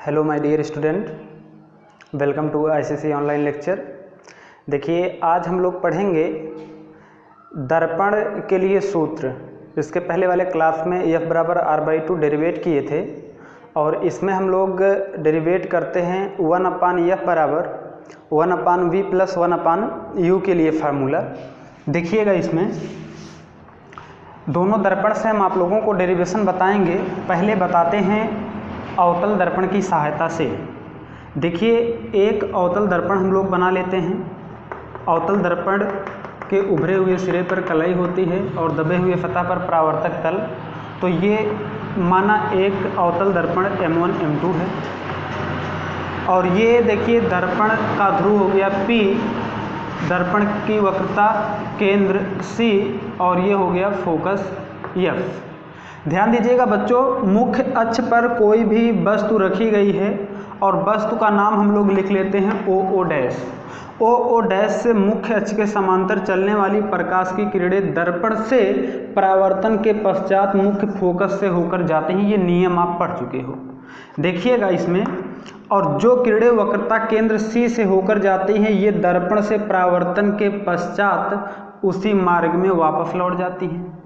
Hello my dear student, welcome to ICC online lecture. देखिए, आज हम लोग पढ़ेंगे दर्पण के लिए सूत्र। इसके पहले वाले क्लास में F बराबर R/2 डेरिवेट किए थे और इसमें हम लोग डेरिवेट करते हैं 1/F बराबर 1/V प्लस 1/U के लिए फार्मूला। देखिएगा, इसमें दोनों दर्पण से हम आप लोगों को डेरिवेशन बताएंगे। पहले बताते हैं अवतल दर्पण की सहायता से। देखिए, एक अवतल दर्पण हम लोग बना लेते हैं। अवतल दर्पण के उभरे हुए सिरे पर कलाई होती है और दबे हुए सतह पर परावर्तक तल। तो ये माना एक अवतल दर्पण M1 M2 है और ये देखिए दर्पण का ध्रुव हो गया P, दर्पण की वक्रता केंद्र C और ये हो गया फोकस F। ध्यान दीजिएगा बच्चों, मुख्य अक्ष पर कोई भी वस्तु रखी गई है और वस्तु का नाम हम लोग लिख लेते हैं OO'। OO' से मुख्य अक्ष के समांतर चलने वाली प्रकाश की किरणें दर्पण से परावर्तन के पश्चात मुख्य फोकस से होकर जाते हैं। ये नियम आप पढ़ चुके हो। देखिएगा इसमें, और जो किरणें वक्रता केंद्र C से होकर जाती हैं ये दर्पण से परावर्तन के पश्चात उसी मार्ग में वापस लौट जाती हैं।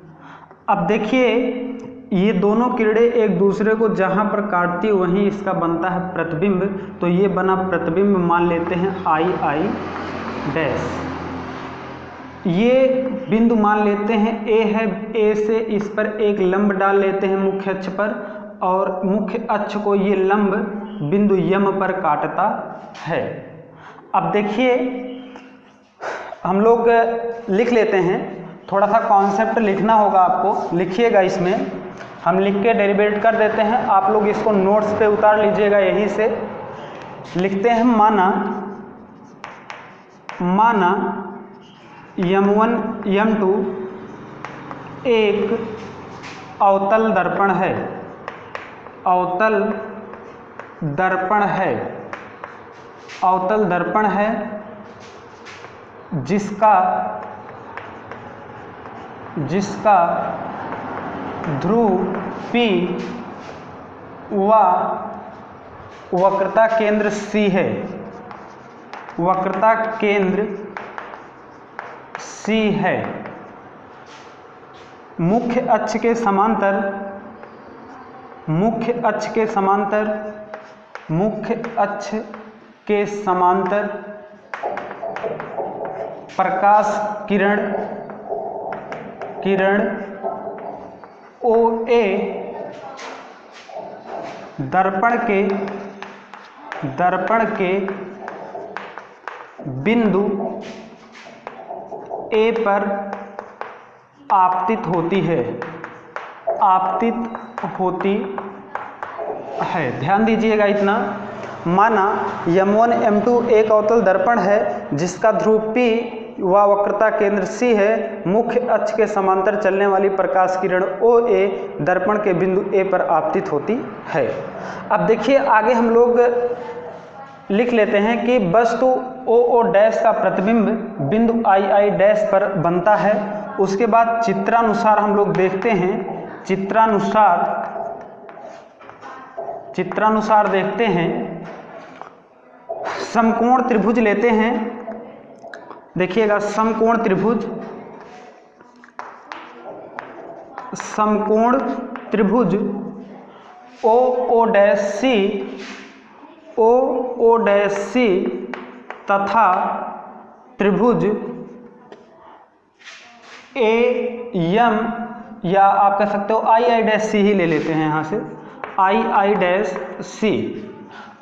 अब देखिए, ये दोनों किरणें एक दूसरे को जहाँ पर काटती है वहीं इसका बनता है प्रतिबिंब। तो ये बना प्रतिबिंब, मान लेते हैं II'। ये बिंदु मान लेते हैं A है। A से इस पर एक लंब डाल लेते हैं मुख्य अक्ष पर और मुख्य अक्ष को ये लंब बिंदु M पर काटता है। अब देखिए, हम लोग लिख लेते हैं। थोड़ा सा कॉन्सेप्ट लिखना होगा आपको, लिखिएगा। इसमें हम लिख के डेरिवेट कर देते हैं, आप लोग इसको नोट्स पे उतार लीजिएगा। यहीं से लिखते हैं, माना M1 M2 एक अवतल दर्पण है। अवतल दर्पण है, अवतल दर्पण है जिसका ध्रुव P व वक्रता केंद्र C है। वक्रता केंद्र C है। मुख्य अक्ष के समांतर, मुख्य अक्ष के समांतर, मुख्य अक्ष के समांतर प्रकाश किरण OA दर्पण के बिंदु A पर आपतित होती है। ध्यान दीजिएगा इतना। माना M1 M2 एक अवतल दर्पण है जिसका ध्रुव P व वक्रता केंद्र C है। मुख्य अक्ष के समांतर चलने वाली प्रकाश किरण OA दर्पण के बिंदु A पर आपतित होती है। अब देखिए, आगे हम लोग लिख लेते हैं कि वस्तु OO' का प्रतिबिंब बिंदु II' पर बनता है। उसके बाद चित्रानुसार हम लोग देखते हैं, चित्रानुसार देखते हैं, समकोण त्रिभुज लेते हैं। देखिएगा, समकोण त्रिभुज OO' तथा त्रिभुज AM, या आप कह सकते हो II' ही ले लेते हैं यहाँ से, II'।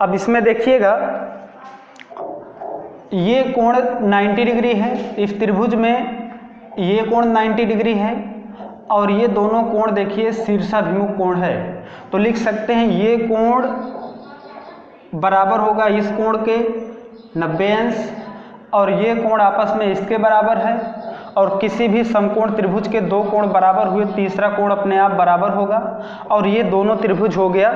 अब इसमें देखिएगा, ये कोण 90 डिग्री है। इस त्रिभुज में ये कोण 90 डिग्री है और ये दोनों कोण देखिए शीर्षाभिमुख कोण है। तो लिख सकते हैं ये कोण बराबर होगा इस कोण के 90 अंश और ये कोण आपस में इसके बराबर है। और किसी भी समकोण त्रिभुज के दो कोण बराबर हुए, तीसरा कोण अपने आप बराबर होगा। और ये दोनों त्रिभुज हो गया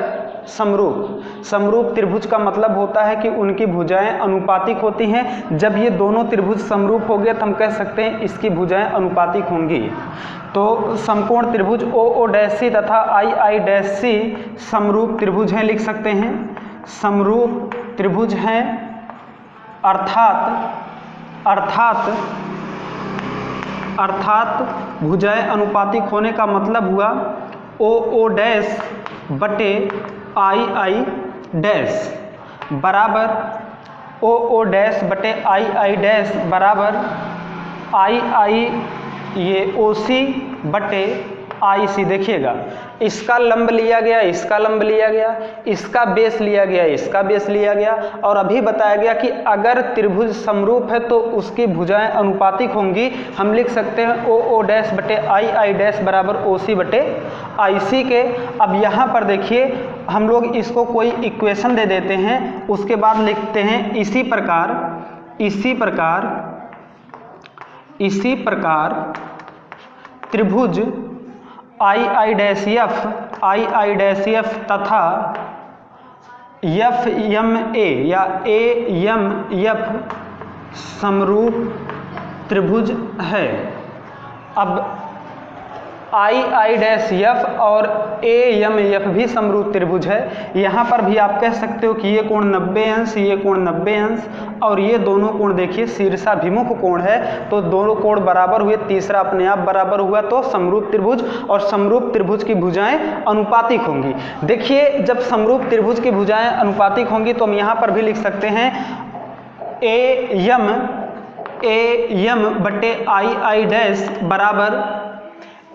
समरूप। समरूप त्रिभुज का मतलब होता है कि उनकी भुजाएं अनुपातिक होती हैं। जब ये दोनों त्रिभुज समरूप हो गए तो हम कह सकते हैं इसकी भुजाएं अनुपातिक होंगी। तो समकोण त्रिभुज OO' तथा II' समरूप त्रिभुज हैं, लिख सकते हैं। समरूप त्रिभुज हैं, अर्थात भुजाएं अनुपातिक होने का मतलब हुआ ओ डैश बटे आई डैश बराबर ओ डैश बटे आई डैश बराबर आई ये OC बटे IC। देखिएगा, इसका लंब लिया गया, इसका लंब लिया गया, इसका बेस लिया गया, इसका बेस लिया गया, और अभी बताया गया कि अगर त्रिभुज समरूप है तो उसकी भुजाएं अनुपातिक होंगी। हम लिख सकते हैं ओ डैश बटे आई डैश बराबर OC बटे IC के। अब यहाँ पर देखिए, हम लोग इसको कोई इक्वेशन दे देते हैं, उसके बाद लिखते हैं इसी प्रकार त्रिभुज आई डैश एफ तथा FMA या AMF समरूप त्रिभुज है। अब आई डैश एफ और AMF भी समरूप त्रिभुज है। यहाँ पर भी आप कह सकते हो कि ये कोण 90 अंश, ये कोण 90 अंश, और ये दोनों कोण देखिए शीर्षाभिमुख कोण है, तो दोनों कोण बराबर हुए, तीसरा अपने आप बराबर हुआ, तो समरूप त्रिभुज। और समरूप त्रिभुज की भुजाएं अनुपातिक होंगी। देखिए, जब समरूप त्रिभुज की भुजाएं अनुपातिक होंगी तो हम यहाँ पर भी लिख सकते हैं AM बटे आई डैश बराबर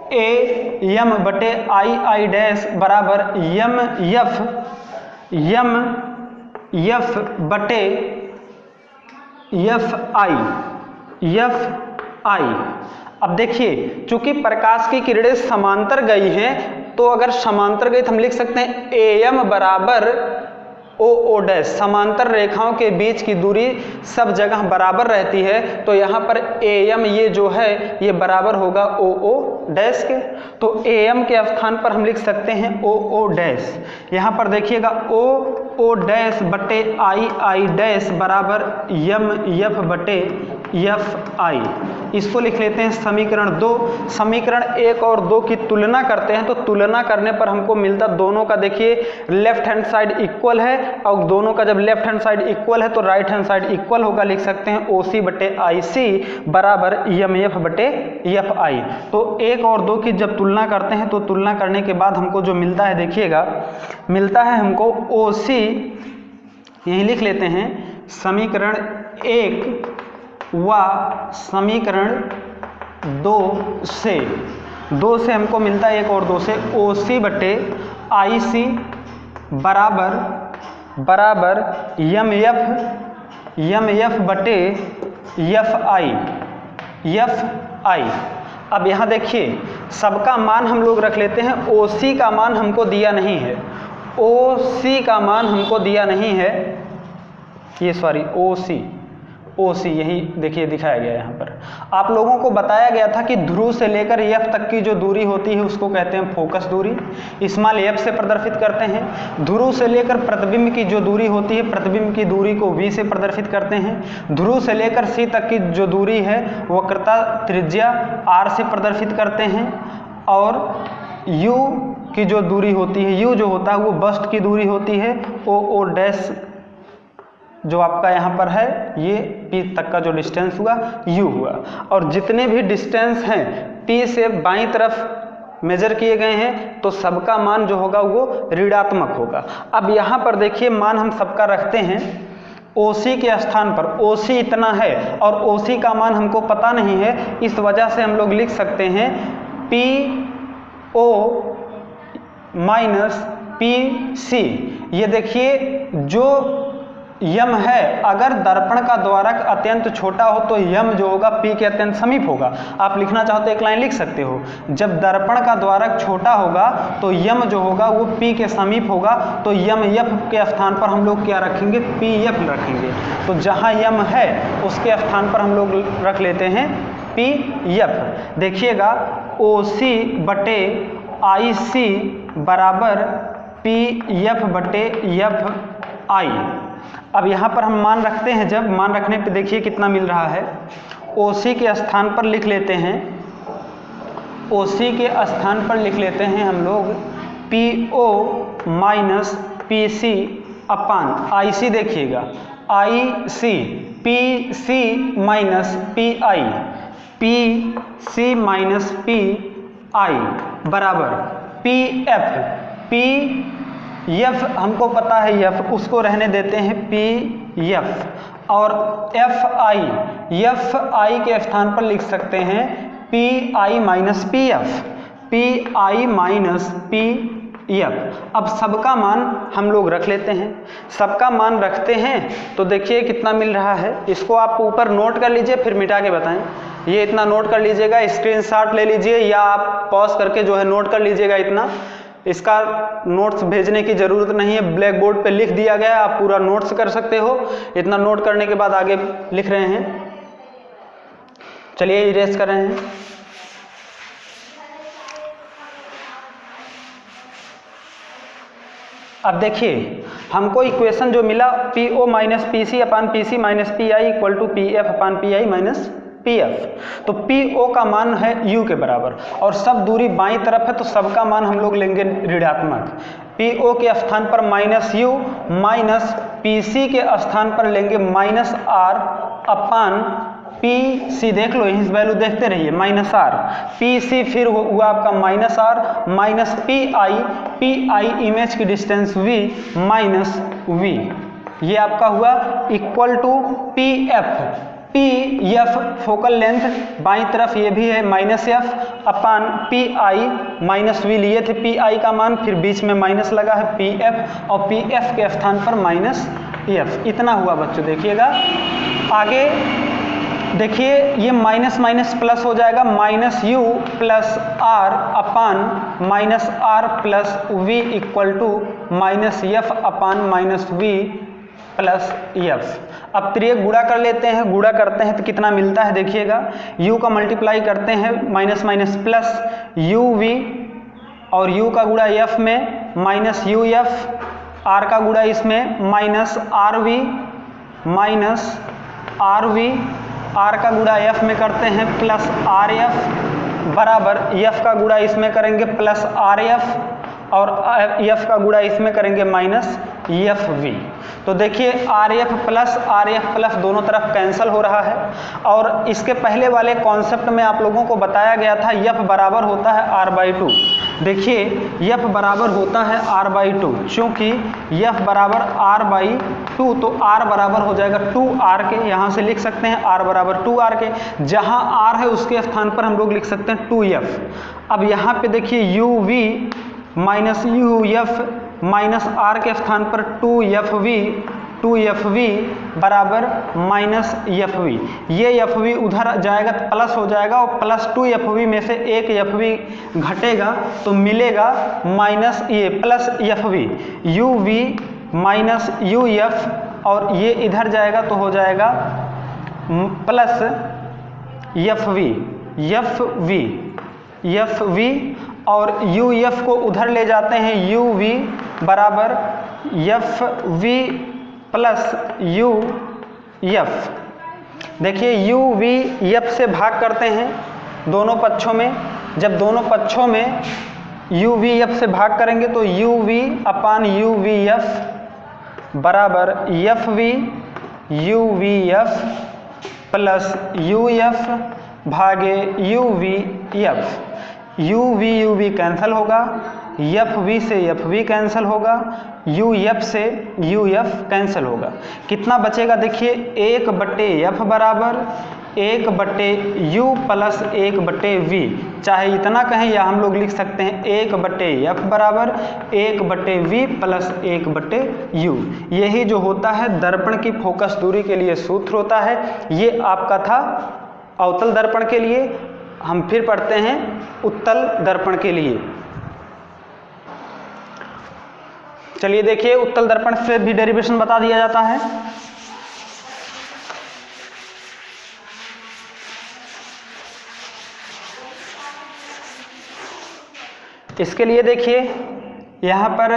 AM बटे आई डैश बराबर MF बटे FI। अब देखिए, चूंकि प्रकाश की किरणें समांतर गई हैं, तो अगर समांतर गई तो हम लिख सकते हैं AM बराबर ओ डैश। समांतर रेखाओं के बीच की दूरी सब जगह बराबर रहती है, तो यहाँ पर AM ये जो है ये बराबर होगा ओ डैश के। तो AM के स्थान पर हम लिख सकते हैं ओ डैश। यहाँ पर देखिएगा ओ डैश बटे आई डैश बराबर MF बटे FI। इसको लिख लेते हैं समीकरण 2। समीकरण 1 और 2 की तुलना करते हैं, तो तुलना करने पर हमको मिलता, दोनों का देखिए लेफ्ट हैंड साइड इक्वल है, और दोनों का जब लेफ्ट हैंड साइड इक्वल है तो राइट हैंड साइड इक्वल होगा। लिख सकते हैं OC बटे IC बराबर MF बटे FI। तो 1 और 2 की जब तुलना करते हैं तो तुलना करने के बाद हमको जो मिलता है, देखिएगा, मिलता है हमको OC, यही लिख लेते हैं समीकरण 1 व समीकरण 2 से हमको मिलता है 1 और 2 से OC बटे IC बराबर MF बटे FI। अब यहाँ देखिए, सबका मान हम लोग रख लेते हैं। OC का मान हमको दिया नहीं है, OC का मान हमको दिया नहीं है, ये सॉरी OC यही देखिए दिखाया गया है। यहाँ पर आप लोगों को बताया गया था कि ध्रुव से लेकर F तक की जो दूरी होती है उसको कहते हैं फोकस दूरी, स्मॉल f से प्रदर्शित करते हैं। ध्रुव से लेकर प्रतिबिंब की जो दूरी होती है, प्रतिबिंब की दूरी को V से प्रदर्शित करते हैं। ध्रुव से लेकर C तक की जो दूरी है वक्रता त्रिज्या R से प्रदर्शित करते हैं। और U की जो दूरी होती है, U जो होता है वो बस्ट की दूरी होती है, ओ डैश जो आपका यहाँ पर है ये P तक का जो डिस्टेंस हुआ U हुआ। और जितने भी डिस्टेंस हैं P से बाईं तरफ मेजर किए गए हैं, तो सबका मान जो होगा वो ऋणात्मक होगा। अब यहाँ पर देखिए, मान हम सबका रखते हैं OC के स्थान पर। OC इतना है और OC का मान हमको पता नहीं है, इस वजह से हम लोग लिख सकते हैं PO माइनस PC। ये देखिए, जो यम है, अगर दर्पण का द्वारक अत्यंत छोटा हो तो यम जो होगा P के अत्यंत समीप होगा। आप लिखना चाहो तो एक लाइन लिख सकते हो, जब दर्पण का द्वारक छोटा होगा तो यम जो होगा वो P के समीप होगा, तो यम F के स्थान पर हम लोग क्या रखेंगे, PF रखेंगे। तो जहाँ यम है उसके स्थान पर हम लोग रख लेते हैं PF। देखिएगा, OC बटे IC बराबर PF बटे FI। अब यहाँ पर हम मान रखते हैं, जब मान रखने पे देखिए कितना मिल रहा है। OC के स्थान पर लिख लेते हैं, OC के स्थान पर लिख लेते हैं हम लोग PO माइनस PC अपान IC देखिएगा, IC PC minus PI, PC minus PI बराबर PF हमको पता है F, उसको रहने देते हैं PF और FI के स्थान पर लिख सकते हैं PI minus PF, PI minus PF। अब सबका मान हम लोग रख लेते हैं, सबका मान रखते हैं तो देखिए कितना मिल रहा है। इसको आप ऊपर नोट कर लीजिए, फिर मिटा के बताएं। ये इतना नोट कर लीजिएगा, स्क्रीनशॉट ले लीजिए या आप पॉज करके जो है नोट कर लीजिएगा इतना। इसका नोट्स भेजने की ज़रूरत नहीं है, ब्लैक बोर्ड पे लिख दिया गया है, आप पूरा नोट्स कर सकते हो। इतना नोट करने के बाद आगे लिख रहे हैं। चलिए इरेज कर रहे हैं। अब देखिए हमको इक्वेशन जो मिला PO minus PC upon PC minus PI equal to PF upon PI minus PF। तो PO का मान है U के बराबर और सब दूरी बाईं तरफ है तो सबका मान हम लोग लेंगे ऋणात्मक। PO के स्थान पर माइनस U माइनस PC के स्थान पर लेंगे माइनस R अपान PC, देख लो यहीं वैल्यू देखते रहिए, माइनस R PC फिर हुआ आपका minus R minus PI image की डिस्टेंस V माइनस V, ये आपका हुआ equal to PF focal length बाईं तरफ ये भी है minus F upon PI minus V लिए थे PI का मान, फिर बीच में माइनस लगा है PF और PF के स्थान पर माइनस F। इतना हुआ बच्चों। देखिएगा आगे देखिए ये माइनस माइनस प्लस हो जाएगा, minus U plus R upon minus R plus V equal to minus F upon minus V plus F। अब त्रिय गुणा कर लेते हैं, गुणा करते हैं तो कितना मिलता है देखिएगा। U का मल्टीप्लाई करते हैं माइनस माइनस प्लस UV और U का गुणा F में माइनस UF, R का गुणा इसमें minus RV minus RV, R का गुणा F में करते हैं प्लस RF बराबर F का गुणा इसमें करेंगे प्लस RF और F का गुणा इसमें करेंगे माइनस FV। तो देखिए RF प्लस दोनों तरफ कैंसिल हो रहा है। और इसके पहले वाले कॉन्सेप्ट में आप लोगों को बताया गया था F बराबर होता है R/2। देखिए F बराबर होता है R/2, चूँकि F बराबर R/2 तो R बराबर हो जाएगा 2R के, यहाँ से लिख सकते हैं R बराबर 2R के। जहाँ R है उसके स्थान पर हम लोग लिख सकते हैं 2F। अब यहाँ पे देखिए UV minus UF minus R के स्थान पर 2FV बराबर माइनस FV। ये FV उधर जाएगा तो प्लस हो जाएगा और प्लस 2FV में से एक FV घटेगा तो मिलेगा माइनस ये plus FV, UV minus UF और ये इधर जाएगा तो हो जाएगा प्लस FV और UF को उधर ले जाते हैं UV बराबर FV प्लस UF। देखिए UV F से भाग करते हैं दोनों पक्षों में, जब दोनों पक्षों में UV F से भाग करेंगे तो UV अपान UVF बराबर FV UVF प्लस UF भागे UVF। UV कैंसिल होगा, FV से FV कैंसिल होगा, UF से UF कैंसिल होगा। कितना बचेगा देखिए 1/F बराबर 1/U प्लस 1/V, चाहे इतना कहें या हम लोग लिख सकते हैं 1/F बराबर 1/V प्लस 1/U। यही जो होता है दर्पण की फोकस दूरी के लिए सूत्र होता है। ये आपका था अवतल दर्पण के लिए। हम फिर पढ़ते हैं उत्तल दर्पण के लिए। चलिए देखिए उत्तल दर्पण से भी डेरिवेशन बता दिया जाता है। इसके लिए देखिए यहाँ पर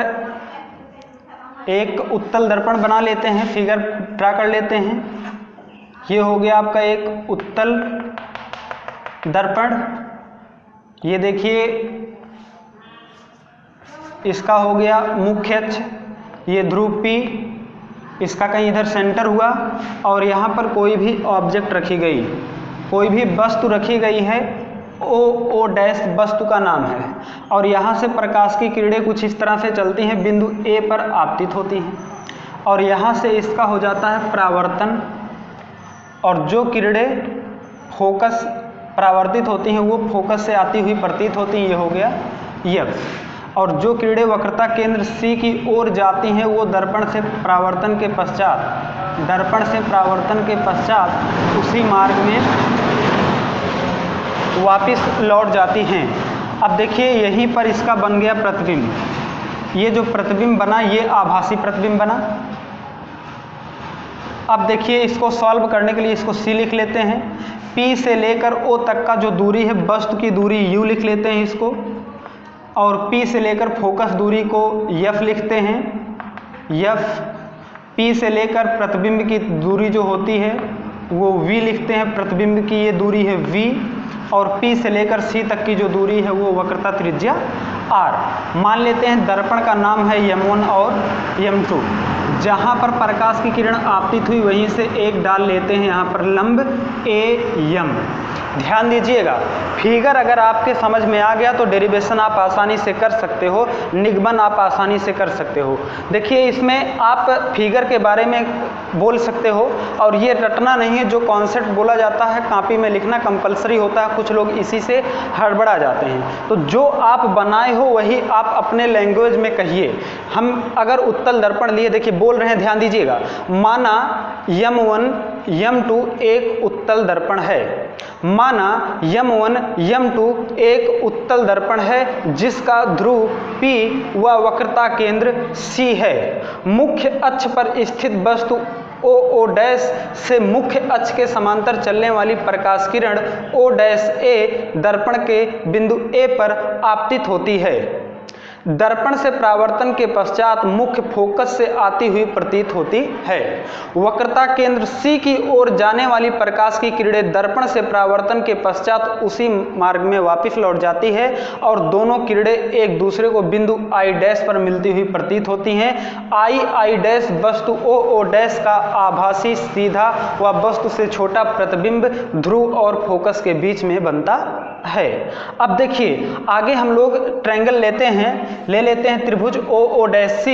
एक उत्तल दर्पण बना लेते हैं, फिगर ड्रा कर लेते हैं। ये हो गया आपका एक उत्तल दर्पण। ये देखिए इसका हो गया मुख्य अक्ष, ये ध्रुव P, इसका कहीं इधर सेंटर हुआ और यहाँ पर कोई भी ऑब्जेक्ट रखी गई, कोई भी वस्तु रखी गई है, ओ डैश वस्तु का नाम है, और यहाँ से प्रकाश की किरणें कुछ इस तरह से चलती हैं, बिंदु A पर आपतित होती हैं और यहाँ से इसका हो जाता है परावर्तन, और जो किरणें फोकस परावर्तित होती हैं वो फोकस से आती हुई प्रतीत होती हैं, ये हो गया F। और जो किरणें वक्रता केंद्र C की ओर जाती हैं वो दर्पण से परावर्तन के पश्चात उसी मार्ग में वापस लौट जाती हैं। अब देखिए यहीं पर इसका बन गया प्रतिबिंब, ये जो प्रतिबिंब बना ये आभासी प्रतिबिंब बना। अब देखिए इसको सॉल्व करने के लिए इसको C लिख लेते हैं, P से लेकर O तक का जो दूरी है वस्तु की दूरी U लिख लेते हैं इसको, और P से लेकर फोकस दूरी को F लिखते हैं, F। P से लेकर प्रतिबिंब की दूरी जो होती है वो V लिखते हैं, प्रतिबिंब की ये दूरी है V, और P से लेकर C तक की जो दूरी है वो वक्रता त्रिज्या R। मान लेते हैं दर्पण का नाम है M1 और M2। जहाँ पर प्रकाश की किरण आपतित हुई वहीं से एक डाल लेते हैं यहाँ पर लंब AM। ध्यान दीजिएगा, फिगर अगर आपके समझ में आ गया तो डेरिवेशन आप आसानी से कर सकते हो, निगमन आप आसानी से कर सकते हो। देखिए इसमें आप फिगर के बारे में बोल सकते हो और ये रटना नहीं है, जो कॉन्सेप्ट बोला जाता है कॉपी में लिखना कंपलसरी होता है, कुछ लोग इसी से हड़बड़ा जाते हैं। तो जो आप बनाए हो वही आप अपने लैंग्वेज में कहिए। हम अगर उत्तल दर्पण लिए, देखिए बोल रहे हैं, ध्यान दीजिएगा, माना M1 M2 एक उत्तल दर्पण है, माना M1 M2 एक उत्तल दर्पण है जिसका ध्रुव P व वक्रता केंद्र C है। मुख्य अक्ष पर स्थित वस्तु O डैश से मुख्य अक्ष के समांतर चलने वाली प्रकाश किरण O डैश A दर्पण के बिंदु A पर आपतित होती है। दर्पण से परावर्तन के पश्चात मुख्य फोकस से आती हुई प्रतीत होती है। वक्रता केंद्र C की ओर जाने वाली प्रकाश की किरणें दर्पण से परावर्तन के पश्चात उसी मार्ग में वापस लौट जाती है और दोनों किरणें एक दूसरे को बिंदु I डैश पर मिलती हुई प्रतीत होती हैं। I डैश वस्तु O डैश का आभासी सीधा व वस्तु से छोटा प्रतिबिंब ध्रुव और फोकस के बीच में बनता है। अब देखिए आगे हम लोग ट्रायंगल लेते हैं त्रिभुज O डैश C।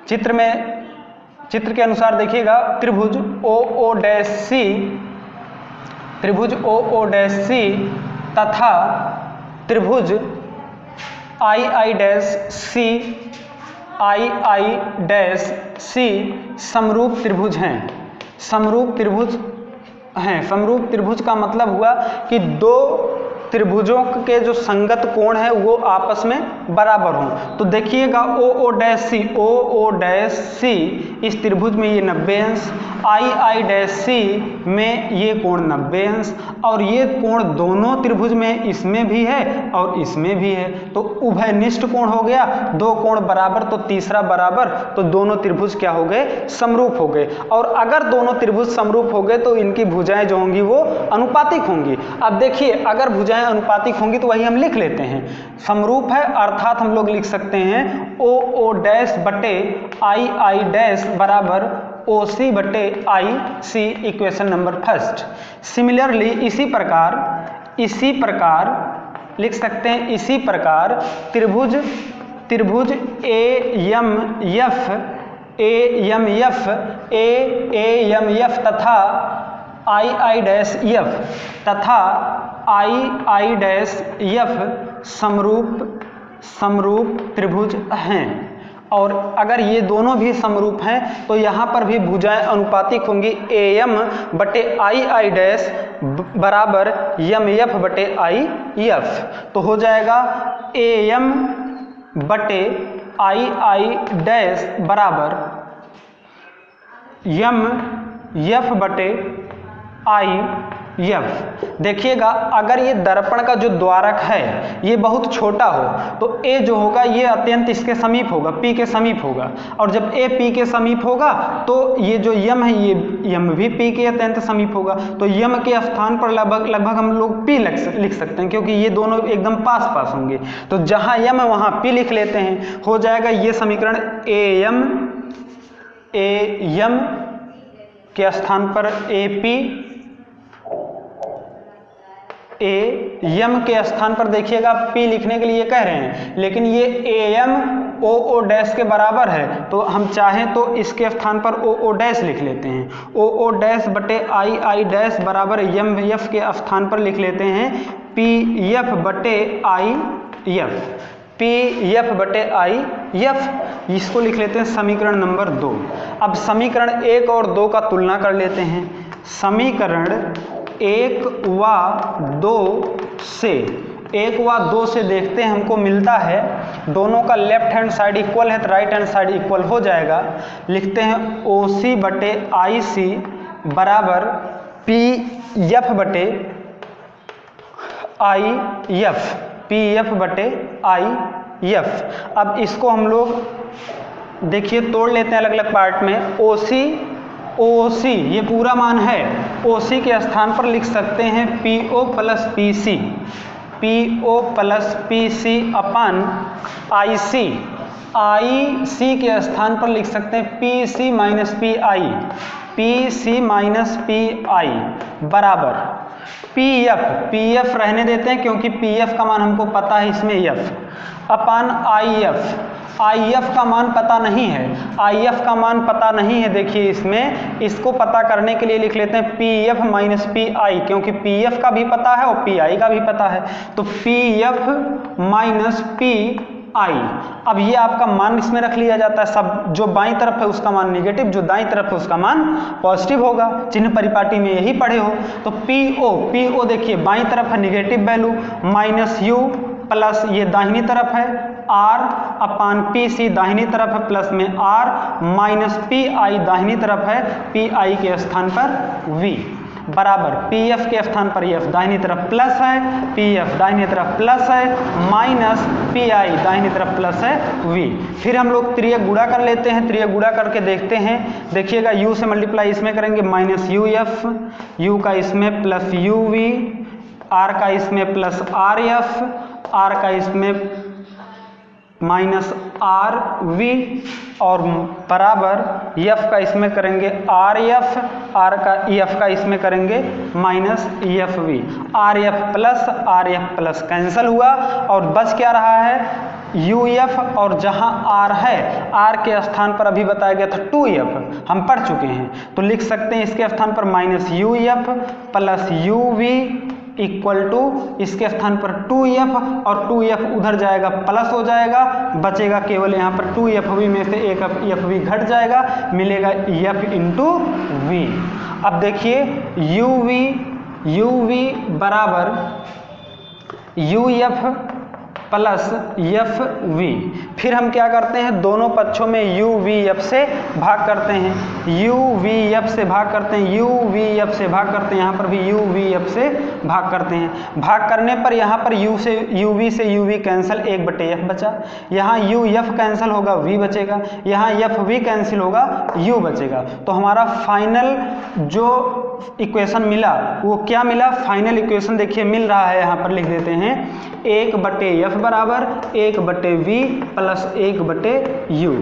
चित्र के अनुसार देखिएगा, त्रिभुज O डैश C तथा त्रिभुज I डैश C समरूप त्रिभुज हैं। समरूप त्रिभुज का मतलब हुआ कि दो त्रिभुजों के जो संगत कोण है वो आपस में बराबर हों। तो देखिएगा O डैश C इस त्रिभुज में ये 90 अंश, I डैश C में ये कोण 90 अंश, और ये कोण दोनों त्रिभुज में इसमें भी है और इसमें भी है। तो उभयनिष्ठ कोण हो गया, दो कोण बराबर तो तीसरा बराबर, तो दोनों त्रिभुज क्या हो गए, समरूप हो गए। और अगर दोनों त्रिभुज समरूप हो गए तो इनकी भुजाएं जो होंगी वो अनुपातिक होंगी। अब देखिए अगर भुजाएं अनुपातिक होंगी तो वही हम लिख लेते हैं, समरूप है अर्थात हम लोग लिख सकते हैं O डैश बटे I डैश बराबर OC बटे IC, equation number first. Similarly इसी प्रकार लिख सकते हैं, इसी प्रकार त्रिभुज AMF तथा I डैश F तथा I डैश F समरूप त्रिभुज हैं। और अगर ये दोनों भी समरूप हैं तो यहाँ पर भी भुजाएं अनुपातिक होंगी, AM बटे I डैश बराबर MF बटे IF। तो हो जाएगा AM बटे I डैश बराबर MF बटे यफ। देखिएगा अगर ये दर्पण का जो द्वारक है ये बहुत छोटा हो तो ए जो होगा ये अत्यंत इसके समीप होगा, पी के समीप होगा, और जब ए पी के समीप होगा तो ये जो यम है ये यम भी पी के अत्यंत समीप होगा। तो यम के स्थान पर लगभग हम लोग पी लिख सकते हैं क्योंकि ये दोनों एकदम पास पास होंगे। तो जहां यम है वहां पी लिख लेते हैं, हो जाएगा ये समीकरण ए यम के स्थान पर ए पी, ए यम के स्थान पर देखिएगा पी लिखने के लिए कह रहे हैं, लेकिन ये A M O O dash के बराबर है तो हम चाहें तो इसके स्थान पर ओ ओ डैश लिख लेते हैं। ओ ओ डैश बटे आई आई डैश बराबर यम यफ के स्थान पर लिख लेते हैं पी यफ बटे आई यफ, पी यफ बटे आई यफ, इसको लिख लेते हैं समीकरण नंबर 2। अब समीकरण 1 और 2 का तुलना कर लेते हैं। समीकरण 1 व 2 से देखते हैं हमको मिलता है, दोनों का लेफ्ट हैंड साइड इक्वल है तो राइट हैंड साइड इक्वल हो जाएगा। लिखते हैं ओ सी बटे आई सी बराबर पी एफ बटे आई एफ, पी एफ बटे आई एफ। अब इसको हम लोग देखिए तोड़ लेते हैं अलग अलग पार्ट में। ओ सी ये पूरा मान है, ओ सी के स्थान पर लिख सकते हैं P O plus P C, P O plus P C अपन आई सी, आई सी के स्थान पर लिख सकते हैं P C minus P I, P C minus P I बराबर पी एफ रहने देते हैं क्योंकि पी एफ का मान हमको पता है इसमें एफ, अपान आई एफ का मान पता नहीं है, आई एफ का मान पता नहीं है। देखिए इसमें इसको पता करने के लिए लिख लेते हैं पी एफ माइनस पी आई, क्योंकि पी एफ का भी पता है और पी आई का भी पता है, तो पी एफ माइनस पी आई। अब ये आपका मान इसमें रख लिया जाता है, सब जो बाईं तरफ है उसका मान नेगेटिव, जो दाईं तरफ है उसका मान पॉजिटिव होगा, चिन्ह परिपाटी में यही पढ़े हो। तो पी ओ देखिए बाईं तरफ है negative value minus you plus ये दाहिनी तरफ है आर अपान पी सी दाहिनी तरफ है प्लस में आर माइनस पी आई दाहिनी तरफ है, पी आई के स्थान पर वी बराबर पी एफ के स्थान पर एफ दाहिनी तरफ प्लस है, पी एफ दाहिनी तरफ प्लस है माइनस पी आई दाहिनी तरफ प्लस है वी। फिर हम लोग त्रियक गुणा कर लेते हैं, त्रियक गुणा करके देखते हैं। देखिएगा u से मल्टीप्लाई इसमें करेंगे माइनस यू एफ, यू का इसमें प्लस यू वी, आर का इसमें प्लस आर एफ, आर का इसमें माइनस आर वी और बराबर एफ का इसमें करेंगे आर एफ, आर का एफ का इसमें करेंगे minus F V, R F plus cancel हुआ और बच क्या रहा है यू एफ, और जहां आर है आर के स्थान पर अभी बताया गया था 2f हम पढ़ चुके हैं, तो लिख सकते हैं इसके स्थान पर minus U F plus U V equal to इसके स्थान पर 2f और 2f उधर जाएगा प्लस हो जाएगा, बचेगा केवल यहाँ पर 2f में से एक f भी घट जाएगा, मिलेगा f इंटू वी। अब देखिए u v बराबर uf प्लस एफ वी। फिर हम क्या करते हैं दोनों पक्षों में यू वी एफ से भाग करते हैं, यू वी एफ से भाग करते हैं, यू वी एफ से भाग करते हैं, यहाँ पर भी यू वी एफ से भाग करते हैं। भाग करने पर यहाँ पर यू से यू वी कैंसिल, 1/f बचा, यहाँ यू एफ कैंसिल होगा वी बचेगा, यहाँ एफ वी कैंसिल होगा यू बचेगा। तो हमारा फाइनल जो इक्वेशन मिला वो क्या मिला, फाइनल इक्वेशन देखिए मिल रहा है, यहाँ पर लिख देते हैं 1/f बराबर 1/v प्लस 1/u।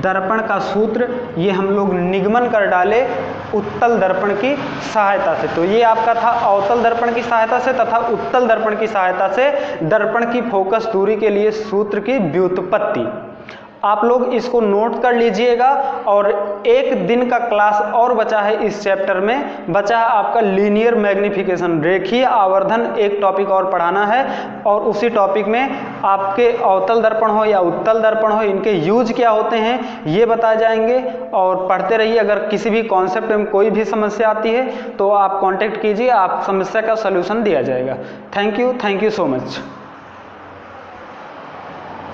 दर्पण का सूत्र ये हम लोग निगमन कर डाले उत्तल दर्पण की सहायता से। तो ये आपका था अवतल दर्पण की सहायता से तथा उत्तल दर्पण की सहायता से दर्पण की फोकस दूरी के लिए सूत्र की व्युत्पत्ति। आप लोग इसको नोट कर लीजिएगा। और एक दिन का क्लास और बचा है इस चैप्टर में, बचा है आपका लीनियर मैग्निफिकेशन, रेखीय आवर्धन, एक टॉपिक और पढ़ाना है और उसी टॉपिक में आपके अवतल दर्पण हो या उत्तल दर्पण हो इनके यूज क्या होते हैं ये बताए जाएंगे। और पढ़ते रहिए, अगर किसी भी कॉन्सेप्ट में कोई भी समस्या आती है तो आप कॉन्टेक्ट कीजिए, आप समस्या का सलूशन दिया जाएगा। Thank you so much.